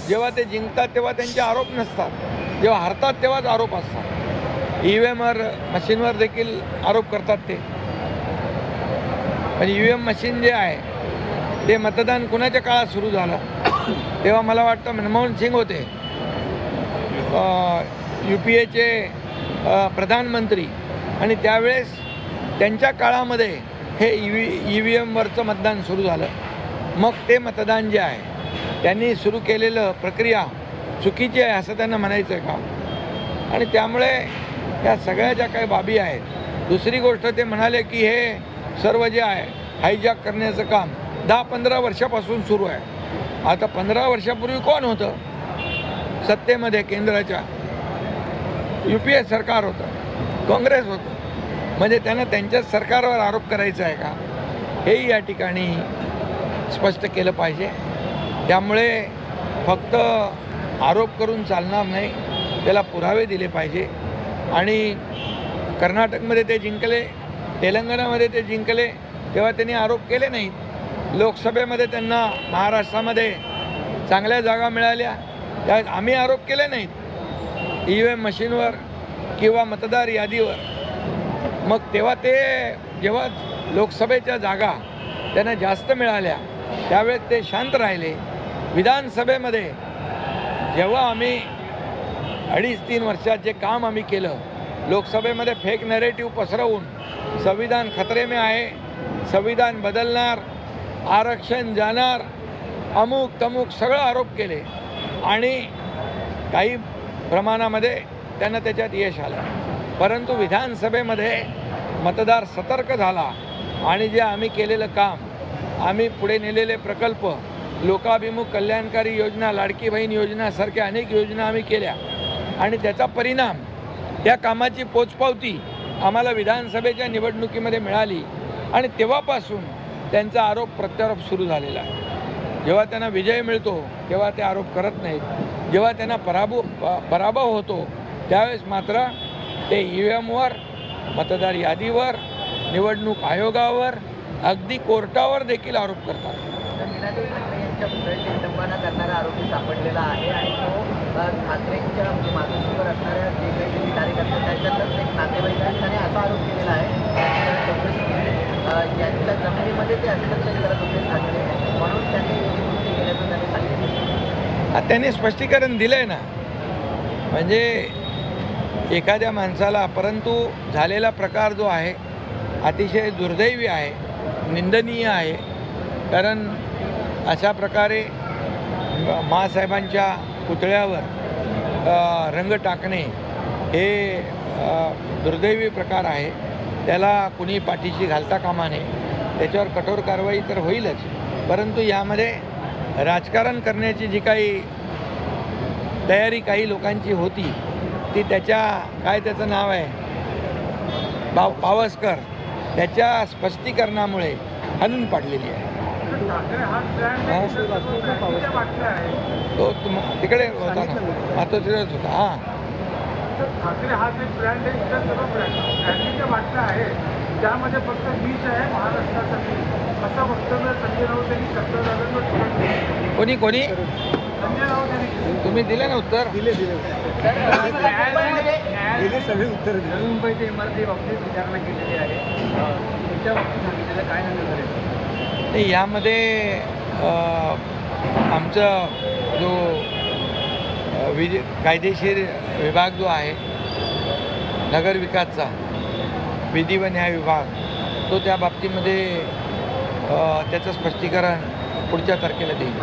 जेव्हा ते जिंकतात तेव्हा त्यांचे आरोप नसतात, जेव्हा हरतात तेव्हाच आरोप असतात। ईव्हीएमवर मशीनवर देखील आरोप करतात ते। पण ईव्हीएम मशीन जे आहे ते मतदान कुणाच्या काळात सुरू झालं तेव्हा मला वाटतं मनमोहन सिंग होते UPAचे प्रधानमंत्री, आणि त्यावेळेस त्यांच्या काळामध्ये हे ईव्हीएमवरचं मतदान सुरू झालं। मग ते मतदान जे आहे त्यांनी सुरू केलेलं प्रक्रिया चुकीची आहे असं त्यांना म्हणायचं आहे का? आणि त्यामुळे या सगळ्या ज्या काही बाबी आहेत, दुसरी गोष्ट ते म्हणाले की हे सर्व जे आहे हायजॅक करण्याचं काम 10-15 वर्षापासून सुरू आहे। आता 15 वर्षापूर्वी कोण होतं सत्तेमध्ये? केंद्राच्या UPA सरकार होतं, काँग्रेस होतं, म्हणजे त्यांना त्यांच्याच सरकारवर आरोप करायचा आहे का? हेही या ठिकाणी स्पष्ट केलं पाहिजे। त्यामुळे फक्त आरोप करून चालणार नाही, त्याला पुरावे दिले पाहिजे। आणि कर्नाटकमध्ये ते जिंकले, तेलंगणामध्ये ते जिंकले तेव्हा त्यांनी आरोप केले नाहीत। लोकसभेमध्ये त्यांना महाराष्ट्रामध्ये चांगल्या जागा मिळाल्या, त्यात आम्ही आरोप केले नाहीत ईव्हीएम मशीनवर किंवा मतदार यादीवर। मग तेव्हा ते जेव्हा लोकसभेच्या जागा त्यांना जास्त मिळाल्या त्यावेळेस ते शांत राहिले। विधानसभेमध्ये जेव्हा आम्ही 2.5-3 वर्षात जे काम आम्ही केलं, लोकसभेमध्ये फेक नॅरेटिव्ह पसरवून संविधान खतरे में आहे, संविधान बदलणार, आरक्षण जाणार, अमुक तमुक सगळं आरोप केले आणि काही प्रमाणामध्ये त्यांना त्याच्यात यश आलं। परंतु विधानसभेमध्ये मतदार सतर्क झाला आणि जे आम्ही केलेलं काम, आम्ही पुढे नेलेले प्रकल्प, लोकाभिमुख कल्याणकारी योजना, लाडकी बहीण योजनासारख्या अनेक योजना आम्ही केल्या आणि त्याचा परिणाम, त्या कामाची पोचपावती आम्हाला विधानसभेच्या निवडणुकीमध्ये मिळाली आणि तेव्हापासून त्यांचा आरोप प्रत्यारोप सुरू झालेला आहे। जेव्हा त्यांना विजय मिळतो तेव्हा ते आरोप करत नाहीत, जेव्हा त्यांना पराभव होतो त्यावेळेस मात्र ते ईव्हीएमवर, मतदार यादीवर, निवडणूक आयोगावर, अगदी कोर्टावर देखील आरोप करतात। विटंबना करणारा आरोपी सापडलेला आहे आणि तो ठाकरेंच्या मातोश्रीवर असणाऱ्या जे काही कार्यकर्ते त्याच्यातच एक नातेवाईक आहे, त्याने असा आरोप केलेला आहे यांच्या जमिनीमध्ये ते हस्तक्षेप करत होते ठाकरे, म्हणून त्यांनी कृती केल्याचं त्यांनी सांगितलं। त्यांनी स्पष्टीकरण दिलंय ना, म्हणजे एखाद्या माणसाला, परंतु झालेला प्रकार जो आहे अतिशय दुर्दैवी आहे, निंदनीय आहे। कारण अशा प्रकारे माँसाहेबांच्या पुतळ्यावर रंग टाकणे हे दुर्दैवी प्रकार आहे। त्याला कुणी पाठीशी घालता कामा नये, त्याच्यावर कठोर कारवाई तर होईलच, परंतु यामध्ये राजकारण करण्याची जी काही तयारी काही लोकांची होती ती त्याच्या त्याचं नाव आहे पावसकर, त्याच्या स्पष्टीकरणामुळे हाणून पाडलेली आहे। तो तिकडे होता ना, मातोश्रीवरच होता। हां, ठाकरे हा जे ब्रँड आहे, इतर सर्व ब्रँड ज्या बातम्या आहे त्यामध्ये फक्त बीच आहे महाराष्ट्रासाठी असं वक्तव्य संजय राऊत यांनी शब्ददादांवर कोणी संजय राऊत यांनी तुम्ही दिले ना उत्तर? दिले सगळे उत्तर दिले। मुंबईच्या इमारती बाबतीत विचारणा केलेली आहे, त्याच्या बाबतीत सांगितलेलं काय नाही यामध्ये आमचा जो कायदेशीर विभाग जो आहे नगर विकासचा, विधी व न्याय विभाग, तो त्या बाबतीमध्ये त्याचं स्पष्टीकरण पुढच्या तारखेला देईल।